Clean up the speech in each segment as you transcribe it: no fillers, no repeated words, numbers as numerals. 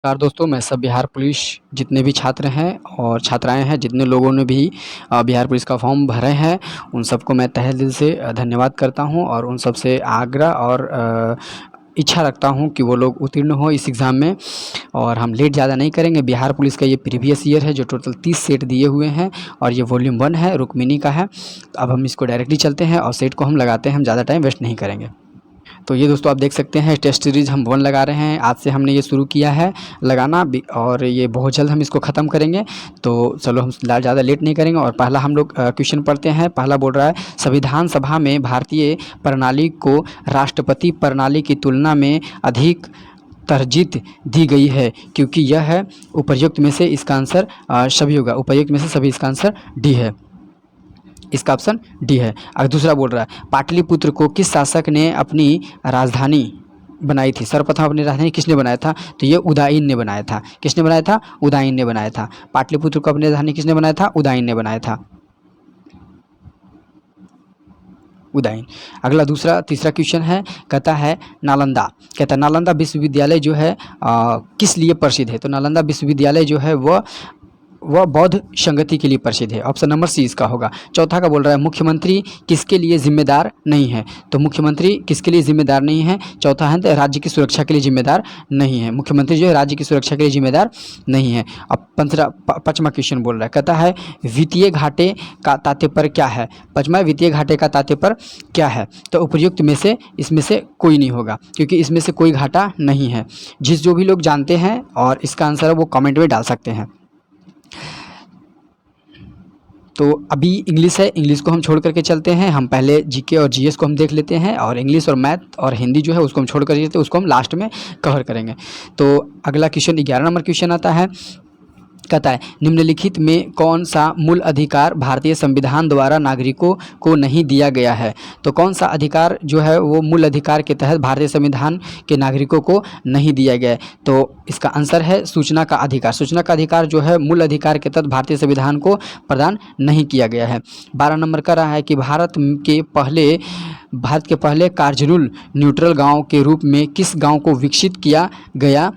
नमस्कार दोस्तों, मैं सब बिहार पुलिस जितने भी छात्र हैं और छात्राएं हैं, जितने लोगों ने भी बिहार पुलिस का फॉर्म भरे हैं, उन सबको मैं तहे दिल से धन्यवाद करता हूं और उन सब से आग्रह और इच्छा रखता हूं कि वो लोग उत्तीर्ण हो इस एग्ज़ाम में। और हम लेट ज़्यादा नहीं करेंगे। बिहार पुलिस का ये प्रीवियस ईयर है जो टोटल 30 सेट दिए हुए हैं और ये वॉल्यूम 1 है, रुक्मिनी का है। अब हम इसको डायरेक्टली चलते हैं और सेट को हम लगाते हैं, हम ज़्यादा टाइम वेस्ट नहीं करेंगे। तो ये दोस्तों आप देख सकते हैं टेस्ट सीरीज़ हम 1 लगा रहे हैं। आज से हमने ये शुरू किया है लगाना और ये बहुत जल्द हम इसको ख़त्म करेंगे। तो चलो हम ज़्यादा लेट नहीं करेंगे और पहला हम लोग क्वेश्चन पढ़ते हैं। पहला बोल रहा है, संविधान सभा में भारतीय प्रणाली को राष्ट्रपति प्रणाली की तुलना में अधिक तरजीह दी गई है क्योंकि यह है उपर्युक्त में से इसका आंसर सभी होगा। उपर्युक्त में से सभी इसका आंसर डी है, इसका ऑप्शन डी है। अगर दूसरा बोल रहा है, पाटलिपुत्र को किस शासक ने अपनी राजधानी बनाई थी? सर्वप्रथम अपनी राजधानी किसने बनाया था? तो ये उदयन ने बनाया था। किसने बनाया था? उदयन ने बनाया था। पाटलिपुत्र को अपनी राजधानी किसने बनाया था? उदयन ने बनाया था, उदयन। अगला तीसरा क्वेश्चन है, कहता है नालंदा, कहता है नालंदा विश्वविद्यालय जो है किस लिए प्रसिद्ध है? तो नालंदा विश्वविद्यालय जो है वह बौद्ध संगति के लिए प्रसिद्ध है। ऑप्शन नंबर सी इसका होगा। चौथा का बोल रहा है, मुख्यमंत्री किसके लिए जिम्मेदार नहीं है? तो मुख्यमंत्री किसके लिए जिम्मेदार नहीं है? चौथा है तो राज्य की सुरक्षा के लिए जिम्मेदार नहीं है। मुख्यमंत्री जो है राज्य की सुरक्षा के लिए जिम्मेदार नहीं है। अब पाँचवा क्वेश्चन बोल रहा है, कहता है वित्तीय घाटे का तात्पर्य क्या है? पाँचवा, वित्तीय घाटे का तात्पर्य क्या है? तो उपयुक्त में से इसमें से कोई नहीं होगा क्योंकि इसमें से कोई घाटा नहीं है। जो भी लोग जानते हैं और इसका आंसर है वो कमेंट में डाल सकते हैं। तो अभी इंग्लिश है, इंग्लिश को हम छोड़ करके चलते हैं। हम पहले जीके और जीएस को हम देख लेते हैं और इंग्लिश और मैथ और हिंदी जो है उसको हम छोड़ कर चलते हैं, उसको हम लास्ट में कवर करेंगे। तो अगला क्वेश्चन 11 नंबर क्वेश्चन आता है, कहता है निम्नलिखित में कौन सा मूल अधिकार भारतीय संविधान द्वारा नागरिकों को नहीं दिया गया है? तो कौन सा अधिकार जो है वो मूल अधिकार के तहत भारतीय संविधान के नागरिकों को नहीं दिया गया है? तो इसका आंसर है सूचना का अधिकार। सूचना का अधिकार जो है मूल अधिकार के तहत भारतीय संविधान को प्रदान नहीं किया गया है। 12 नंबर का रहा है कि भारत के पहले कार्जनूल न्यूट्रल गाँव के रूप में किस गाँव को विकसित किया गया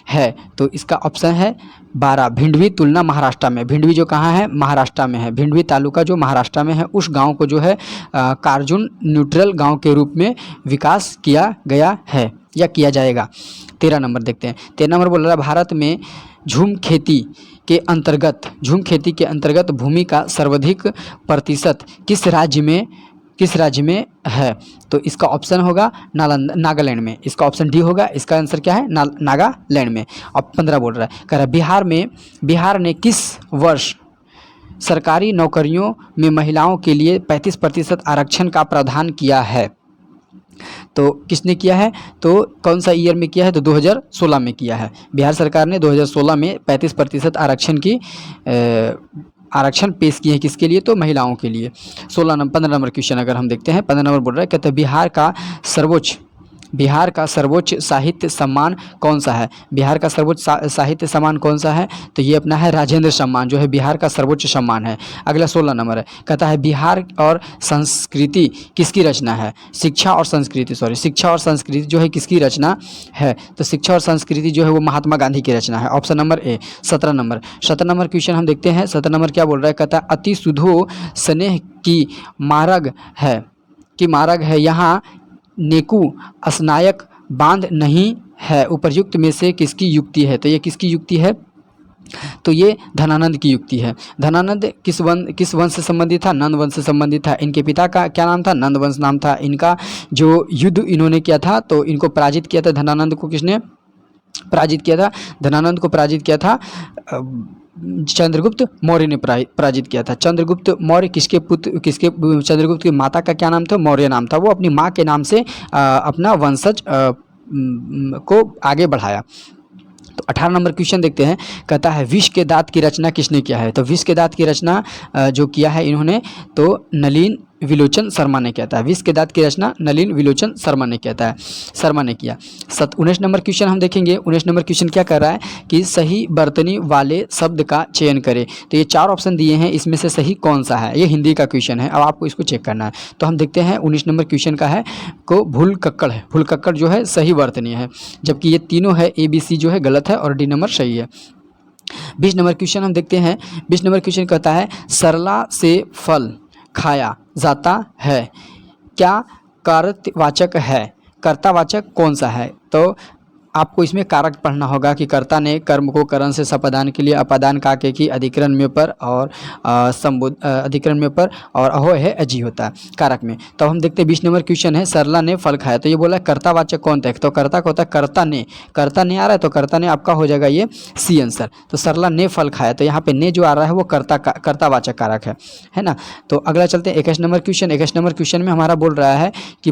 है? तो इसका ऑप्शन है 12, भिंडवी तुलना महाराष्ट्र में। भिंडवी जो कहाँ है? महाराष्ट्र में है। भिंडवी तालुका जो महाराष्ट्र में है उस गांव को जो है कार्जुन न्यूट्रल गांव के रूप में विकास किया गया है या किया जाएगा। 13 नंबर देखते हैं। 13 नंबर बोल रहा है, भारत में झूम खेती के अंतर्गत भूमि का सर्वाधिक प्रतिशत किस राज्य में है? तो इसका ऑप्शन होगा नागालैंड में। इसका ऑप्शन डी होगा। इसका आंसर क्या है? नागालैंड में। अब 15 बोल रहा है, कह रहा है बिहार ने किस वर्ष सरकारी नौकरियों में महिलाओं के लिए 35% आरक्षण का प्रावधान किया है? तो किसने किया है? तो कौन सा ईयर में किया है? तो 2016 में किया है। बिहार सरकार ने 2016 में 35% आरक्षण पेश किए हैं। किसके लिए? तो महिलाओं के लिए। 15 नंबर क्वेश्चन अगर हम देखते हैं, 15 नंबर बोल रहा है, कहते हैं बिहार का सर्वोच्च साहित्य सम्मान कौन सा है? बिहार का सर्वोच्च साहित्य सम्मान कौन सा है? तो ये अपना है राजेंद्र सम्मान, जो है बिहार का सर्वोच्च सम्मान है। अगला 16 नंबर है, कहता है बिहार और संस्कृति किसकी रचना है? शिक्षा और संस्कृति जो है किसकी रचना है? तो शिक्षा और संस्कृति जो है वो महात्मा गांधी की रचना है। Option number A. 17 number question हम देखते हैं। 17 नंबर क्या बोल रहा है? कहता है अति सुधो स्नेह की मार्ग है यहाँ नेकू स्नायक बांध नहीं है, उपर्युक्त में से किसकी युक्ति है? तो ये किसकी युक्ति है? तो ये धनानंद की युक्ति है। धनानंद किस वंश से संबंधित था? नंद वंश से संबंधित था। इनके पिता का क्या नाम था? नंद वंश नाम था। इनका जो युद्ध इन्होंने किया था तो इनको पराजित किया था। धनानंद को किसने पराजित किया था? धनानंद को पराजित किया था चंद्रगुप्त मौर्य ने पराजित किया था। चंद्रगुप्त मौर्य चंद्रगुप्त की माता का क्या नाम था? मौर्य नाम था। वो अपनी माँ के नाम से अपना वंशज को आगे बढ़ाया। तो 18 नंबर क्वेश्चन देखते हैं। कहता है विष के दांत की रचना किसने किया है? तो विष के दांत की रचना जो किया है इन्होंने तो नलिन विलोचन शर्मा ने किया था। विष के दांत की रचना नलिन विलोचन शर्मा ने किया। 19 नंबर क्वेश्चन हम देखेंगे। 19 नंबर क्वेश्चन क्या कर रहा है कि सही वर्तनी वाले शब्द का चयन करें। तो ये 4 ऑप्शन दिए हैं, इसमें से सही कौन सा है। ये हिंदी का क्वेश्चन है, अब आपको इसको चेक करना है। तो हम देखते हैं 19 नंबर क्वेश्चन का है को भूल कक्कड़ है। भूल कक्कड़ जो है सही वर्तनीय है, जबकि ये तीनों है ABC जो है गलत है और डी नंबर सही है। 20 नंबर क्वेश्चन हम देखते हैं। 20 नंबर क्वेश्चन कहता है सरला से फल खाया जाता है, क्या कारकवाचक है। कर्तावाचक कौन सा है। तो आपको इसमें कारक पढ़ना होगा कि कर्ता ने कर्म को करण से सपादान के लिए अपादान काके की अधिकरण में पर और अधिकरण में पर और अहो है अजी होता है कारक में। तो हम देखते हैं 20 नंबर क्वेश्चन है सरला ने फल खाया। तो ये बोला कर्तावाचक कौन था। तो कर्ता का होता है कर्ता ने आ रहा है, तो कर्ता ने आपका हो जाएगा ये सी आंसर। तो सरला ने फल खाया, तो यहाँ पे ने जो आ रहा है वो कर्तावाचक कारक है ना। तो अगला चलते हैं 21 नंबर क्वेश्चन। 21 नंबर क्वेश्चन में हमारा बोल रहा है कि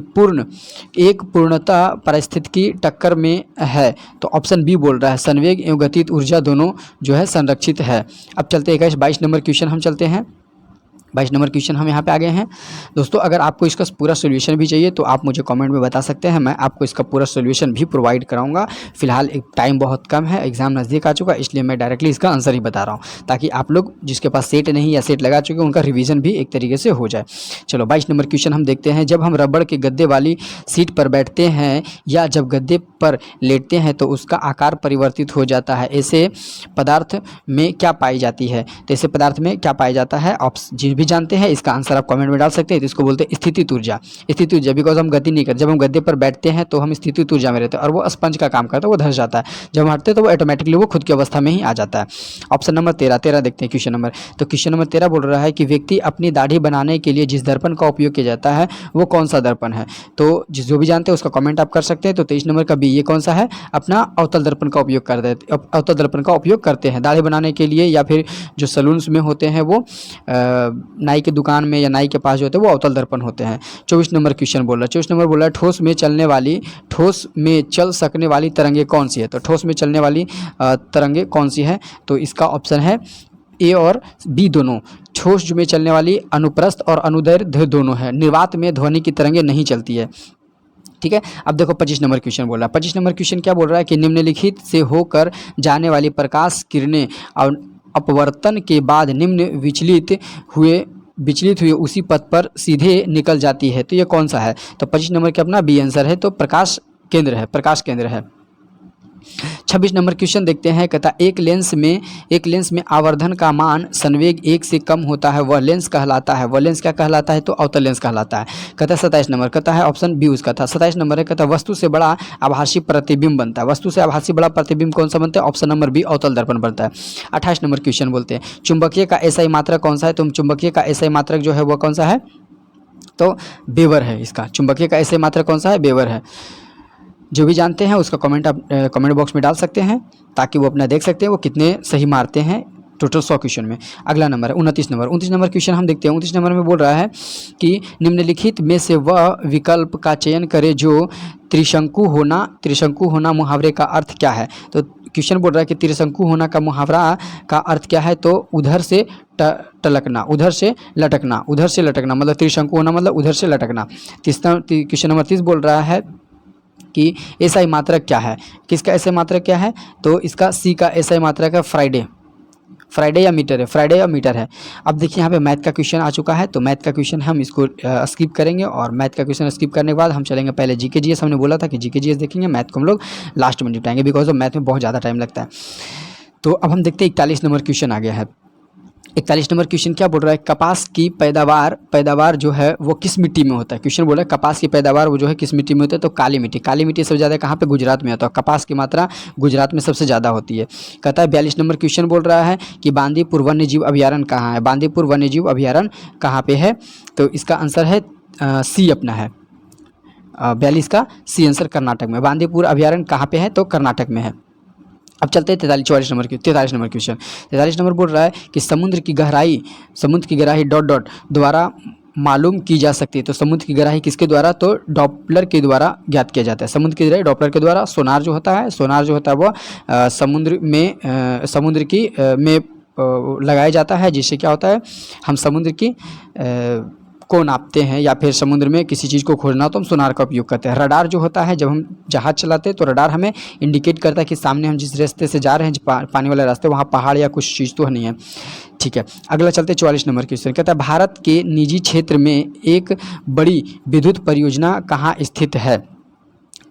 एक पूर्णता परिस्थिति की टक्कर में है। तो ऑप्शन बी बोल रहा है संवेग एवं गतिज ऊर्जा दोनों जो है संरक्षित है। अब चलते हैं 22 नंबर क्वेश्चन हम चलते हैं। 22 नंबर क्वेश्चन हम यहाँ पे आ गए हैं। दोस्तों अगर आपको इसका पूरा सोल्यूशन भी चाहिए तो आप मुझे कमेंट में बता सकते हैं, मैं आपको इसका पूरा सोल्यूशन भी प्रोवाइड कराऊंगा। फिलहाल एक टाइम बहुत कम है, एग्जाम नज़दीक आ चुका, इसलिए मैं डायरेक्टली इसका आंसर ही बता रहा हूँ, ताकि आप लोग जिसके पास सेट नहीं या सेट लगा चुके उनका रिविजन भी एक तरीके से हो जाए। चलो 22 नंबर क्वेश्चन हम देखते हैं। जब हम रबड़ के गद्दे वाली सीट पर बैठते हैं या जब गद्दे पर लेटते हैं तो उसका आकार परिवर्तित हो जाता है, ऐसे पदार्थ में क्या पाई जाती है। तो ऐसे पदार्थ में क्या पाया जाता है, ऑप्शन भी जानते हैं, इसका आंसर आप कमेंट में डाल सकते हैं। तो इसको बोलते हैं स्थितिज ऊर्जा। स्थितिज ऊर्जा बिकॉज हम गति नहीं करते, जब हम गद्दे पर बैठते हैं तो हम स्थितिज ऊर्जा में रहते हैं और वो स्पंज का काम करता है, वो धंस जाता है। जब हम हटते हैं तो वो ऑटोमेटिकली वो खुद की अवस्था में ही आ जाता है। ऑप्शन नंबर 13 देखते हैं क्वेश्चन नंबर। तो क्वेश्चन नंबर 13 बोल रहा है कि व्यक्ति अपनी दाढ़ी बनाने के लिए जिस दर्पण का उपयोग किया जाता है वो कौन सा दर्पण है। तो जो भी जानते हैं उसका कमेंट आप कर सकते हैं। तो 23 नंबर का बी, ये कौन सा है, अपना अवतल दर्पण का उपयोग अवतल दर्पण का उपयोग करते हैं दाढ़ी बनाने के लिए, या फिर जो सलून्स में होते हैं वो नाई की दुकान में या नाई के पास जो होते हैं वो अवतल दर्पण होते हैं। 24 नंबर क्वेश्चन बोल रहा है। 24 नंबर बोल रहा है ठोस में चल सकने वाली तरंगे कौन सी है। तो ठोस में चलने वाली तरंगे कौन सी है। तो इसका ऑप्शन है ए और बी दोनों। ठोस में चलने वाली अनुप्रस्थ और अनुदैर्ध्य दोनों है। निर्वात में ध्वनि की तरंगे नहीं चलती है। ठीक है। अब देखो 25 नंबर क्वेश्चन बोल रहा है। 25 नंबर क्वेश्चन क्या बोल रहा है कि निम्नलिखित से होकर जाने वाली प्रकाश किरणें और अपवर्तन के बाद निम्न विचलित हुए उसी पथ पर सीधे निकल जाती है। तो ये कौन सा है। तो 25 नंबर के अपना बी आंसर है। तो प्रकाश केंद्र है। 26 नंबर क्वेश्चन देखते हैं। कहता एक लेंस में आवर्धन का मान संवेग 1 से कम होता है, वह लेंस कहलाता है। वह लेंस क्या कहलाता है। तो अवतल लेंस कहलाता है। कहता है 27 नंबर, कहता है ऑप्शन बी उसका था। 27 नंबर है, कहता है वस्तु से बड़ा आभासी प्रतिबिंब बनता है। वस्तु से आभासी बड़ा प्रतिबिंब कौन सा बनता है। ऑप्शन नंबर बी अवतल दर्पण बनता है। 28 नंबर क्वेश्चन बोलते हैं चुंबकीय का एसआई मात्रक कौन सा है। तो चुंबकीय का एसआई मात्रक जो है वह कौन सा है। तो बेवर है इसका। चुंबकीय का एसआई मात्रक कौन सा है, बेवर है। जो भी जानते हैं उसका कमेंट आप कमेंट बॉक्स में डाल सकते हैं, ताकि वो अपना देख सकते हैं वो कितने सही मारते हैं टोटल 100 क्वेश्चन में। अगला नंबर है 29 नंबर। 29 नंबर क्वेश्चन हम देखते हैं। 29 नंबर में बोल रहा है कि निम्नलिखित में से वह विकल्प का चयन करे जो त्रिशंकु होना मुहावरे का अर्थ क्या है। तो क्वेश्चन बोल रहा है कि त्रिशंकु होना का मुहावरा का अर्थ क्या है। तो उधर से टलकना, उधर से लटकना मतलब त्रिशंकु होना मतलब उधर से लटकना। क्वेश्चन नंबर 30 बोल रहा है कि एसआई मात्रक क्या है। किसका एसआई मात्रक क्या है। तो इसका सी का एसआई मात्रक है फ्राइडे या मीटर है। अब देखिए यहाँ पे मैथ का क्वेश्चन आ चुका है। तो मैथ का क्वेश्चन हम इसको स्किप करेंगे, और मैथ का क्वेश्चन स्किप करने के बाद हम चलेंगे पहले जीके जीएस। हमने बोला था कि जीके जीएस देखेंगे, मैथ को हम लोग लास्ट में निपटाएंगे, बिकॉज मैथ में बहुत ज़्यादा टाइम लगता है। तो अब हम देखते हैं 41 नंबर क्वेश्चन आ गया है। 41 नंबर क्वेश्चन क्या बोल रहा है, कपास की पैदावार जो है वो किस मिट्टी में होता है। क्वेश्चन बोल रहा है कपास की पैदावार वो जो है किस मिट्टी में होता है। तो काली मिट्टी सबसे ज़्यादा कहाँ पे, गुजरात में होता है। कपास की मात्रा गुजरात में सबसे ज़्यादा होती है। कहता है 42 नंबर क्वेश्चन बोल रहा है कि बांदीपुर वन्य जीव अभयारण्य कहाँ है। बांदीपुर वन्य जीव अभयारण्य कहाँ पे है। तो इसका आंसर है सी अपना है 42 का सी आंसर कर्नाटक में। बांदीपुर अभयारण्य कहाँ पे है, तो कर्नाटक में है। अब चलते हैं 43 नंबर क्वेश्चन। 43 नंबर बोल रहा है कि समुद्र की गहराई द्वारा मालूम की जा सकती है। तो समुद्र की गहराई किसके द्वारा, तो डॉपलर के द्वारा ज्ञात किया जाता है। समुद्र की गहराई डॉपलर के द्वारा। सोनार जो होता है वो समुद्र में लगाया जाता है, जिससे क्या होता है हम समुद्र की को नापते हैं या फिर समुद्र में किसी चीज़ को खोजना हो तो हम सोनार का उपयोग करते हैं। रडार जो होता है, जब हम जहाज़ चलाते हैं तो रडार हमें इंडिकेट करता है कि सामने हम जिस रास्ते से जा रहे हैं, पानी वाले रास्ते, वहाँ पहाड़ या कुछ चीज़ तो नहीं है। ठीक है, अगला चलते 44 नंबर क्वेश्चन। कहता है भारत के निजी क्षेत्र में एक बड़ी विद्युत परियोजना कहाँ स्थित है?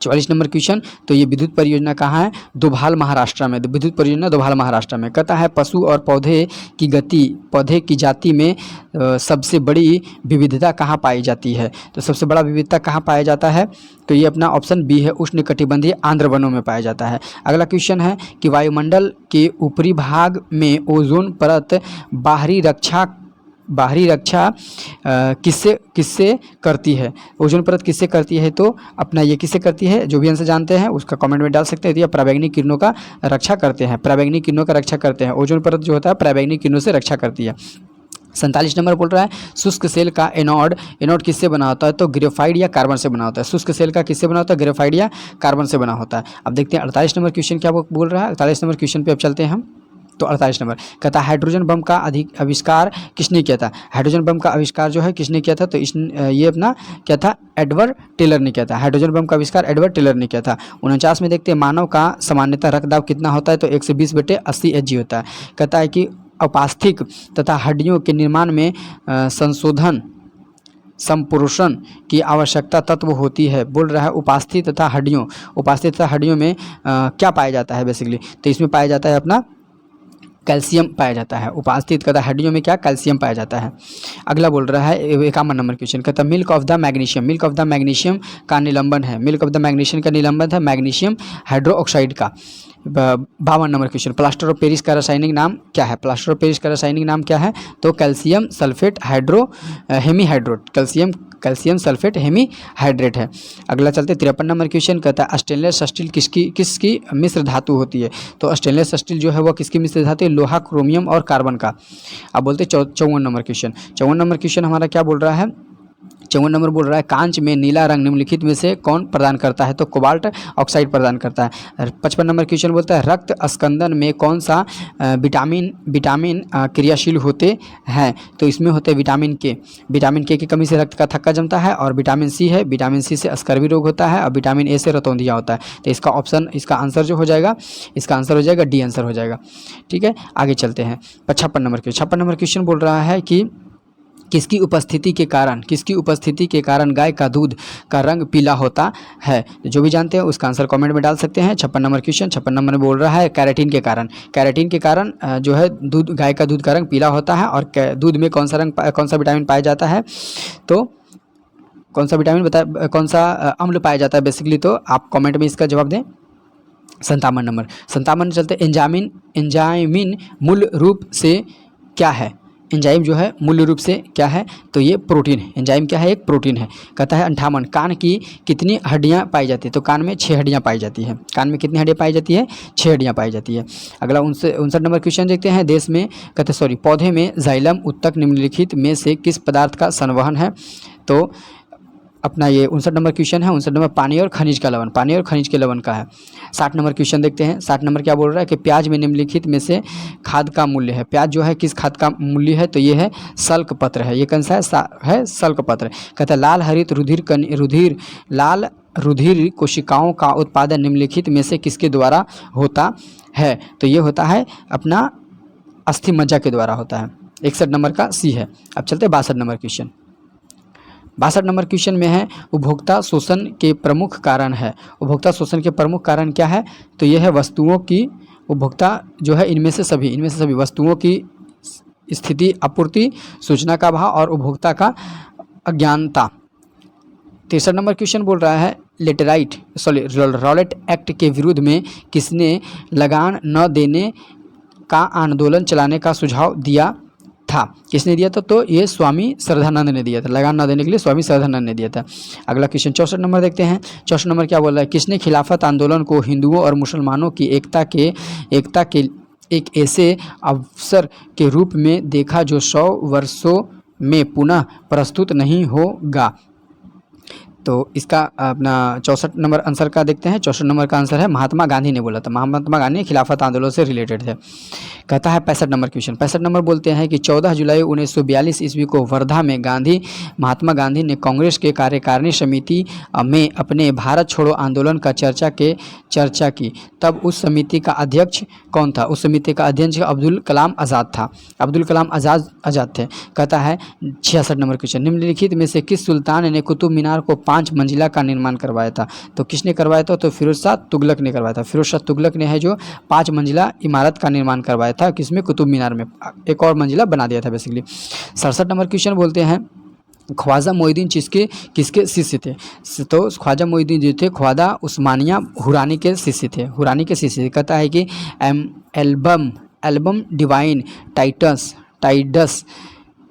44 नंबर क्वेश्चन। तो ये विद्युत परियोजना कहाँ है? दोभाल महाराष्ट्र में। विद्युत परियोजना दोभाल महाराष्ट्र में। कहता है पशु और पौधे की जाति में सबसे बड़ी विविधता कहाँ पाई जाती है? तो सबसे बड़ा विविधता कहाँ पाया जाता है? तो ये अपना ऑप्शन बी है, उष्णकटिबंधीय आर्द्र वनों में पाया जाता है। अगला क्वेश्चन है कि वायुमंडल के ऊपरी भाग में ओजोन परत बाहरी रक्षा किससे करती है? ओजोन परत किससे करती है? तो अपना ये किससे करती है, जो भी आंसर जानते हैं उसका कमेंट में डाल सकते हैं। तो ये पराबैंगनी किरणों का रक्षा करते हैं, पराबैंगनी किरणों का रक्षा करते हैं। ओजोन परत जो होता है पराबैंगनी किरणों से रक्षा करती है। 47 नंबर बोल रहा है शुष्क सेल का एनोड किससे बना होता है? तो ग्रेफाइट या कार्बन से बना होता है। शुष्क सेल का किससे बना होता है? ग्रेफाइट या कार्बन से बना होता है। अब देखते हैं 48 नंबर क्वेश्चन क्या बोल रहा है। 48 नंबर क्वेश्चन पे अब चलते हैं हम। तो 48 नंबर कहता है हाइड्रोजन बम का आविष्कार किसने किया था? हाइड्रोजन बम का आविष्कार जो है किसने किया था? तो ये अपना क्या था? एडवर्ड टेलर ने किया था। हाइड्रोजन बम का आविष्कार एडवर्ड टेलर ने किया था। 49 में देखते हैं मानव का सामान्यतः रक्तदाब कितना होता है? तो 120/80 Hg होता है। कहता है कि उपास्थि तथा हड्डियों के निर्माण में संप्रोषण की आवश्यकता तत्व होती है। बोल रहा है उपास्थि तथा हड्डियों में क्या पाया जाता है बेसिकली? तो इसमें पाया जाता है अपना कैल्शियम पाया जाता है। उपास्थि तथा हड्डियों में क्या? कैल्शियम पाया जाता है। अगला बोल रहा है 51 नंबर क्वेश्चन। कहता है मिल्क ऑफ द मैग्नीशियम का निलंबन है। मिल्क ऑफ द मैग्नीशियम का निलंबन है मैग्नीशियम हाइड्रोक्साइड का। 52 number question. Plaster of Paris का रासायनिक नाम क्या है? प्लास्टर ऑफ पेरिस का रासायनिक नाम क्या है? तो calcium sulphate hemihydrate. Calcium sulphate hemihydrate है। अगला चलते 53 नंबर क्वेश्चन। कहता है स्टेनलेस स्टील किसकी मिश्र धातु होती है? तो स्टेनलेस स्टील जो है वह किसकी मिश्र धातु है? लोहा, क्रोमियम और कार्बन का। अब बोलते 54 नंबर क्वेश्चन। 54 नंबर क्वेश्चन हमारा क्या बोल रहा है? 54 नंबर बोल रहा है कांच में नीला रंग निम्नलिखित में से कौन प्रदान करता है? तो कोबाल्ट ऑक्साइड प्रदान करता है। 55 नंबर क्वेश्चन बोलता है रक्त स्कंदन में कौन सा विटामिन क्रियाशील होते हैं? तो इसमें होते हैं विटामिन के की कमी से रक्त का थक्का जमता है। और विटामिन सी है, विटामिन सी से स्कर्वी रोग होता है। और विटामिन ए से रतौंधिया होता है। तो इसका आंसर जो हो जाएगा, इसका आंसर हो जाएगा डी आंसर हो जाएगा। ठीक है, आगे चलते हैं 56 नंबर क्वेश्चन बोल रहा है कि किसकी उपस्थिति के कारण गाय का दूध का रंग पीला होता है? जो भी जानते हैं उसका आंसर कमेंट में डाल सकते हैं। 56 नंबर क्वेश्चन। 56 नंबर में बोल रहा है कैरेटीन के कारण जो है गाय का दूध का रंग पीला होता है। और दूध में कौन सा विटामिन पाया जाता है? तो कौन सा विटामिन कौन सा अम्ल पाया जाता है बेसिकली? तो आप कॉमेंट में इसका जवाब दें। 57 चलते एंजाइमिन मूल रूप से क्या है? एंजाइम जो है मूल रूप से क्या है? तो ये प्रोटीन है। एंजाइम क्या है? एक प्रोटीन है। कहता है 58 कान की कितनी हड्डियां पाई जाती है? तो कान में 6 हड्डियां पाई जाती है। कान में कितनी हड्डियां पाई जाती है? 6 हड्डियां पाई जाती है। अगला 59 नंबर क्वेश्चन देखते हैं। पौधे में जाइलम उत्तक निम्नलिखित में से किस पदार्थ का संवहन है? तो अपना ये 59 नंबर क्वेश्चन है। 59 नंबर पानी और खनिज के लवण का है। 60 नंबर क्वेश्चन देखते हैं। 60 नंबर क्या बोल रहा है कि प्याज में निम्नलिखित में से खाद का मूल्य है। प्याज जो है किस खाद का मूल्य है? तो ये है सल्क पत्र है। ये कौन सा है? सल्क पत्र। कहता है लाल हरित रुधिर कोशिकाओं का उत्पादन निम्नलिखित में से किसके द्वारा होता है? तो ये होता है अपना अस्थि मज्जा के द्वारा होता है। 61 नंबर का सी है। अब चलते 62 नंबर क्वेश्चन। 62 नंबर क्वेश्चन में है उपभोक्ता शोषण के प्रमुख कारण है। उपभोक्ता शोषण के प्रमुख कारण क्या है? तो यह है वस्तुओं की उपभोक्ता जो है इनमें से सभी वस्तुओं की स्थिति, आपूर्ति, सूचना का अभाव और उपभोक्ता का अज्ञानता। 63 नंबर क्वेश्चन बोल रहा है रॉलेट एक्ट के विरुद्ध में किसने लगान न देने का आंदोलन चलाने का सुझाव दिया था? किसने दिया था? तो ये स्वामी श्रद्धानंद ने दिया था। लगान न देने के लिए स्वामी श्रद्धानंद ने दिया था। अगला क्वेश्चन 64 नंबर देखते हैं। 64 नंबर क्या बोल रहा है? किसने खिलाफत आंदोलन को हिंदुओं और मुसलमानों की एकता के एक ऐसे अवसर के रूप में देखा जो 100 वर्षों में पुनः प्रस्तुत नहीं होगा? तो इसका अपना 64 नंबर आंसर का देखते हैं। 64 नंबर का आंसर है महात्मा गांधी ने बोला था। महात्मा गांधी खिलाफत आंदोलन से रिलेटेड थे। कहता है 65 नंबर क्वेश्चन। 65 नंबर बोलते हैं कि 14 जुलाई 1942 ईस्वी को वर्धा में महात्मा गांधी ने कांग्रेस के कार्यकारिणी समिति में अपने भारत छोड़ो आंदोलन का चर्चा की। तब उस समिति का अध्यक्ष कौन था? उस समिति का अध्यक्ष अब्दुल कलाम आज़ाद था। अब्दुल कलाम आज़ाद थे। कहता है 66 नंबर क्वेश्चन। निम्नलिखित में से किस सुल्तान ने कुतुब मीनार को 5 मंजिला का निर्माण करवाया था? तो किसने करवाया था? तो फिरोज शाह तुगलक ने करवाया था। फिरोज शाह तुगलक ने है जो 5 मंजिला इमारत का निर्माण करवाया था। किसमें? कुतुब मीनार में एक और मंजिला बना दिया था बेसिकली। 67 नंबर क्वेश्चन बोलते हैं ख्वाजा मोइनुद्दीन किसके शिष्य थे? तो ख्वाजा मोइनुद्दीन जो थे ख्वाजा उस्मानिया हुरानी के शिष्य थे। हुरानी के शिष्य। कहता है कि एल्बम डिवाइन टाइडस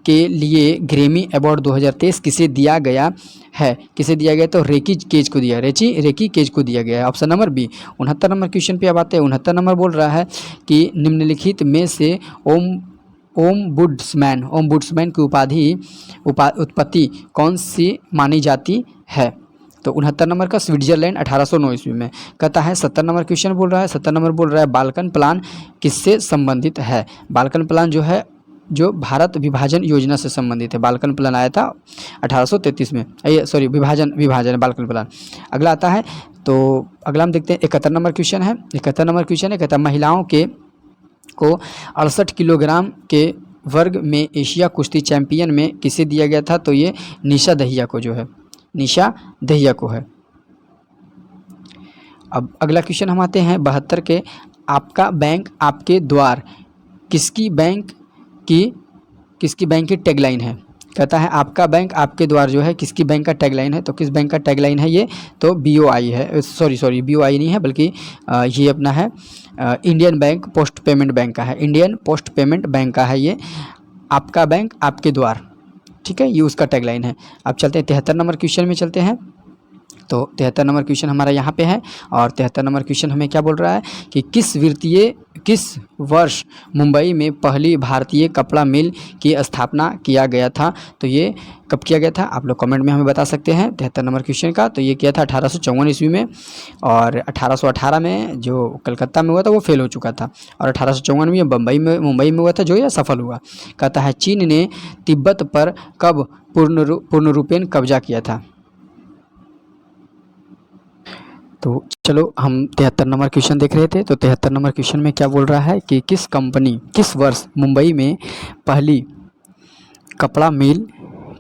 के लिए ग्रैमी अवार्ड 2023 किसे दिया गया है? किसे दिया गया? तो रेकी केज को दिया गया है। Option number B. 69 number question पे अब आते हैं। 69 नंबर बोल रहा है कि निम्नलिखित में से ओम्बुड्समैन की उत्पत्ति कौन सी मानी जाती है? तो 69 नंबर का स्विट्जरलैंड 1809 ईस्वी में। कहता है 70 नंबर क्वेश्चन बोल रहा है। 70 नंबर बोल रहा है बाल्कन प्लान किससे संबंधित है? बाल्कन प्लान जो है जो भारत विभाजन योजना से संबंधित है। बाल्कन प्लान आया था 1833 में। सॉरी विभाजन बाल्कन प्लान। अगला आता है तो अगला हम देखते हैं 71 नंबर क्वेश्चन है। 71 नंबर क्वेश्चन है कहता है महिलाओं को 68 किलोग्राम के वर्ग में एशिया कुश्ती चैंपियन में किसे दिया गया था? तो ये निशा दहिया को है। अब अगला क्वेश्चन हम आते हैं 72 के। आपका बैंक आपके द्वार किसकी बैंक की टैगलाइन है? कहता है आपका बैंक आपके द्वार जो है किसकी बैंक का टैगलाइन है? तो किस बैंक का टैगलाइन है ये? तो BOI है। सॉरी BOI नहीं है बल्कि ये अपना है Indian bank post payment bank का है। इंडियन पोस्ट पेमेंट बैंक का है ये। आपका बैंक आपके द्वार, ठीक है, ये उसका टैगलाइन है। अब चलते हैं 73 नंबर क्वेश्चन में चलते हैं। तो 73 नंबर क्वेश्चन हमारा यहाँ पे है और 73 नंबर क्वेश्चन हमें क्या बोल रहा है कि किस वर्ष मुंबई में पहली भारतीय कपड़ा मिल की स्थापना किया गया था? तो ये कब किया गया था? आप लोग कमेंट में हमें बता सकते हैं 73 नंबर क्वेश्चन का। तो ये किया था 1854 ईस्वी में और 1818 में जो कलकत्ता में हुआ था वो फेल हो चुका था और 1854 में मुंबई में हुआ था जो यह सफल हुआ। कहता है चीन ने तिब्बत पर कब पूर्ण कब्जा किया था? तो चलो हम 73 नंबर क्वेश्चन देख रहे थे। तो 73 नंबर क्वेश्चन में क्या बोल रहा है कि किस वर्ष मुंबई में पहली कपड़ा मिल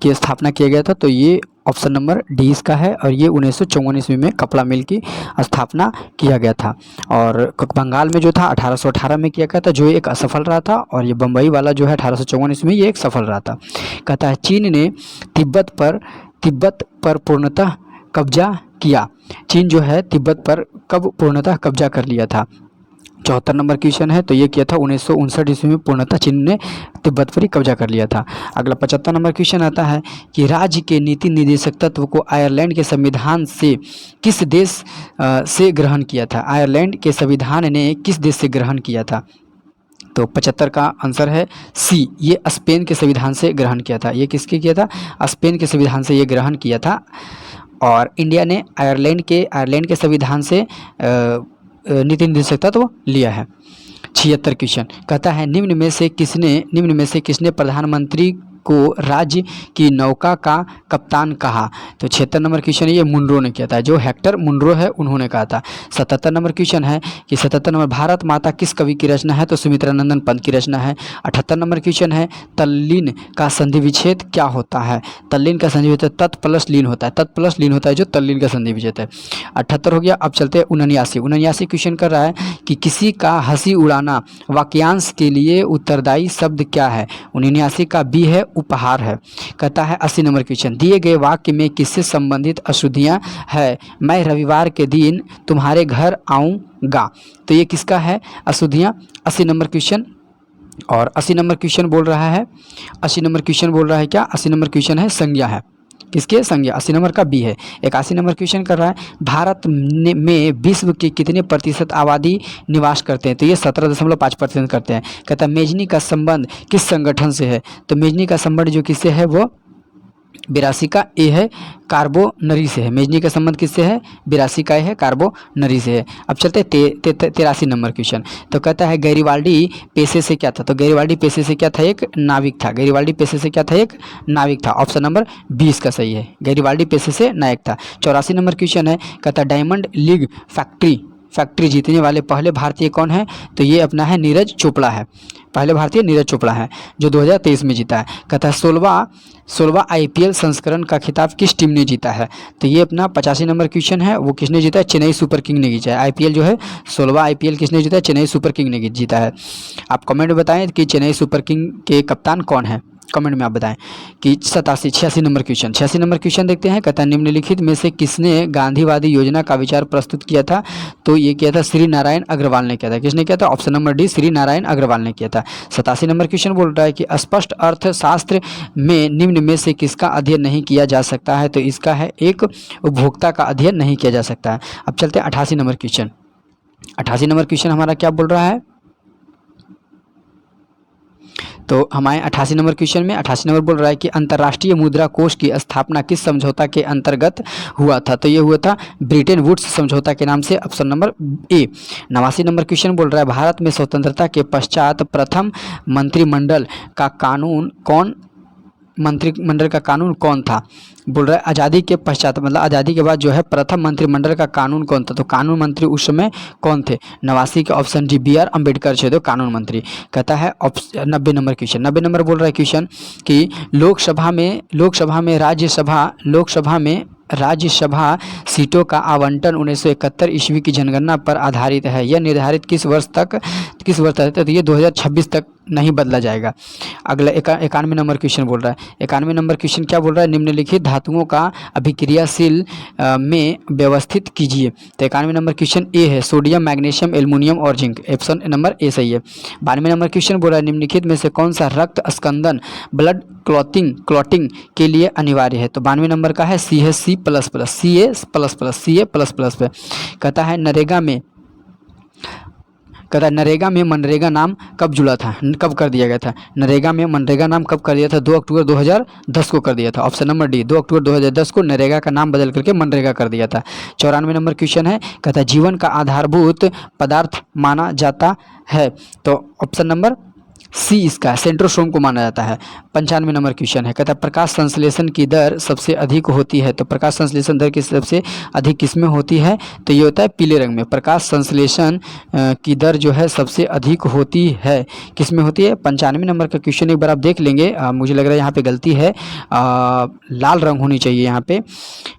की स्थापना किया गया था? तो ये ऑप्शन नंबर डी इसका है और ये 1954 ईस्वी में कपड़ा मिल की स्थापना किया गया था। और बंगाल में जो था 1818 में किया गया था जो एक असफल रहा था और ये बम्बई वाला जो है 1854 ईस्वी में ये एक सफल रहा था। कहता है चीन ने तिब्बत पर पूर्णतः कब्जा किया। चीन जो है तिब्बत पर कब पूर्णतः कब्जा कर लिया था? 74 नंबर क्वेश्चन है। तो ये किया था 1959 ईस्वी में पूर्णतः चीन ने तिब्बत पर ही कब्जा कर लिया था। अगला 75 नंबर क्वेश्चन आता है कि राज्य के नीति निर्देशक तत्व को आयरलैंड के संविधान से किस देश से ग्रहण किया था? आयरलैंड के संविधान ने किस देश से ग्रहण किया था? तो 75 का आंसर है सी, ये स्पेन के संविधान से ग्रहण किया था। ये किसके किया था? स्पेन के संविधान से ये ग्रहण किया था। और इंडिया ने आयरलैंड के संविधान से नीति निर्देशक तत्व लिया है। 76 क्वेश्चन कहता है निम्न में से किसने प्रधानमंत्री को राज्य की नौका का कप्तान कहा? तो 76 नंबर क्वेश्चन ये मुनरो ने किया था, जो हेक्टर मुनरो है उन्होंने कहा था। 77 नंबर क्वेश्चन है कि 77 नंबर भारत माता किस कवि की रचना है? तो सुमित्रा नंदन पंत की रचना है। 78 नंबर क्वेश्चन है तल्लीन का संधि विच्छेद क्या होता है? तल्लीन का संधि विच्छेद तत् प्लस लीन होता है जो तल्लीन का संधि विच्छेद है। 78 हो गया। अब चलते हैं 79 क्वेश्चन कर रहा है कि किसी का हंसी उड़ाना वाक्यांश के लिए उत्तरदायी शब्द क्या है? 79 का बी है उपहार है। कहता है 80 नंबर क्वेश्चन दिए गए वाक्य में किससे संबंधित अशुद्धियां है? मैं रविवार के दिन तुम्हारे घर आऊँगा। तो ये किसका है अशुद्धियां? 80 नंबर क्वेश्चन। और 80 नंबर क्वेश्चन बोल रहा है 80 नंबर क्वेश्चन बोल रहा है क्या? 80 नंबर क्वेश्चन है संज्ञा है। किसके? संज्ञा। 80 नंबर का बी है। 81 नंबर क्वेश्चन कर रहा है भारत में विश्व के कितने प्रतिशत आबादी निवास करते हैं? तो ये 17.5% करते हैं। कहता है मेजनी का संबंध किस संगठन से है? तो मेजनी का संबंध जो किससे है वो 82 का ए है कार्बोनरी से है, मेजनी का संबंध किससे है, 82 का ए है कार्बोनरी से है। अब चलते हैं 83 नंबर क्वेश्चन। तो कहता है गैरिबाल्डी पेशे से क्या था, तो गैरिबाल्डी पेशे से क्या था, एक नाविक था। गैरिबाल्डी पेशे से क्या था, एक नाविक था। ऑप्शन नंबर 20 का सही है, गैरिबाल्डी पेशे से नायक था। 84 नंबर क्वेश्चन है, कहता है डायमंड लीग फैक्ट्री जीतने वाले पहले भारतीय कौन है, तो ये अपना है नीरज चोपड़ा है, पहले भारतीय नीरज चोपड़ा है जो 2023 में जीता है। कहता है 16वां IPL संस्करण का खिताब किस टीम ने जीता है, तो ये अपना 85 नंबर क्वेश्चन है, वो किसने जीता है, चेन्नई सुपर किंग ने जीता है। IPL जो है 16वां IPL किसने जीता है, चेन्नई सुपर किंग ने जीता है। आप कमेंट में बताएं कि चेन्नई सुपर किंग के कप्तान कौन है, कमेंट में आप बताएं कि 86 नंबर क्वेश्चन। 86 नंबर क्वेश्चन देखते हैं। कहता है निम्नलिखित में से किसने गांधीवादी योजना का विचार प्रस्तुत किया था, तो ये किया था श्री नारायण अग्रवाल ने किया था। किसने किया था, option number D Shri Narayan Agarwal ने किया था। 87 नंबर क्वेश्चन बोल रहा है कि स्पष्ट अर्थशास्त्र में निम्न में से किसका अध्ययन नहीं किया जा सकता है, तो इसका है एक उपभोक्ता का अध्ययन नहीं किया जा सकता है। अब चलते हैं 88 नंबर क्वेश्चन। 88 नंबर क्वेश्चन हमारा क्या बोल रहा है, तो हमारे 88 नंबर क्वेश्चन में 88 नंबर बोल रहा है कि अंतर्राष्ट्रीय मुद्रा कोष की स्थापना किस समझौता के अंतर्गत हुआ था, तो ये हुआ था ब्रिटेन वुड्स समझौता के नाम से, option number A. 89 number question बोल रहा है भारत में स्वतंत्रता के पश्चात प्रथम मंत्रिमंडल का कानून कौन था, बोल रहा है आज़ादी के पश्चात, मतलब आज़ादी के बाद जो है प्रथम मंत्रिमंडल का कानून कौन था, तो कानून मंत्री उस समय कौन थे, 89 का ऑप्शन डी BR अम्बेडकर थे कानून मंत्री। कहता है 90 नंबर क्वेश्चन। 90 नंबर बोल रहा है क्वेश्चन कि लोकसभा में राज्यसभा सीटों का आवंटन 1971 ईस्वी की जनगणना पर आधारित है, यह निर्धारित किस वर्ष तक है, तो ये 2026 तक नहीं बदला जाएगा। अगला 91 नंबर क्वेश्चन बोल रहा है। 91 नंबर क्वेश्चन क्या बोल रहा है, निम्नलिखित धातुओं का अभिक्रियाशील में व्यवस्थित कीजिए, तो 91 नंबर क्वेश्चन ए है सोडियम, मैग्नीशियम, एल्युमिनियम और जिंक, ऑप्शन नंबर ए सही है। 92 नंबर क्वेश्चन बोल रहा है निम्नलिखित में से कौन सा रक्त स्कंदन ब्लड क्लॉटिंग के लिए अनिवार्य है, तो 92 नंबर का है CHC++, CA++, पे। कहता है नरेगा में मनरेगा नाम कब जुड़ा था, कब कर दिया गया था, नरेगा में मनरेगा नाम कब कर दिया था, 2 अक्टूबर 2010 को कर दिया था। ऑप्शन नंबर डी 2 अक्टूबर 2010 को नरेगा का नाम बदल करके मनरेगा कर दिया था। 94 नंबर क्वेश्चन है, कहता है जीवन का आधारभूत पदार्थ माना जाता है, तो ऑप्शन नंबर सी इसका सेंट्रोसोम को माना जाता है। 95 नंबर क्वेश्चन है, कहता है प्रकाश संश्लेषण की दर सबसे अधिक होती है, तो प्रकाश संश्लेषण दर की सबसे अधिक किसमें होती है, तो ये होता है पीले रंग में। प्रकाश संश्लेषण की दर जो है सबसे अधिक होती है, किसमें होती है। 95 नंबर का क्वेश्चन एक बार आप देख लेंगे, मुझे लग रहा है यहाँ पे गलती है, लाल रंग होनी चाहिए यहाँ पे,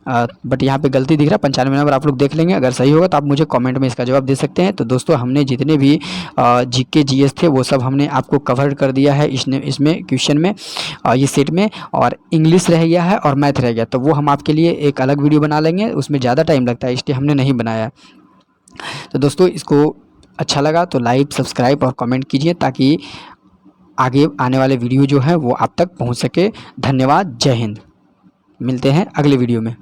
बट यहाँ पे गलती दिख रहा है। 95 नंबर आप लोग देख लेंगे, अगर सही होगा तो आप मुझे कॉमेंट में इसका जवाब दे सकते हैं। तो दोस्तों हमने जितने भी GK GS थे वो सब हमने आपको कवर कर दिया है इसमें क्वेश्चन में, ये सेट में, और इंग्लिश रह गया है और मैथ रह गया, तो वो हम आपके लिए एक अलग वीडियो बना लेंगे, उसमें ज़्यादा टाइम लगता है इसलिए हमने नहीं बनाया। तो दोस्तों इसको अच्छा लगा तो लाइक, सब्सक्राइब और कमेंट कीजिए ताकि आगे आने वाले वीडियो जो है वो आप तक पहुंच सके। धन्यवाद, जय हिंद। मिलते हैं अगले वीडियो में।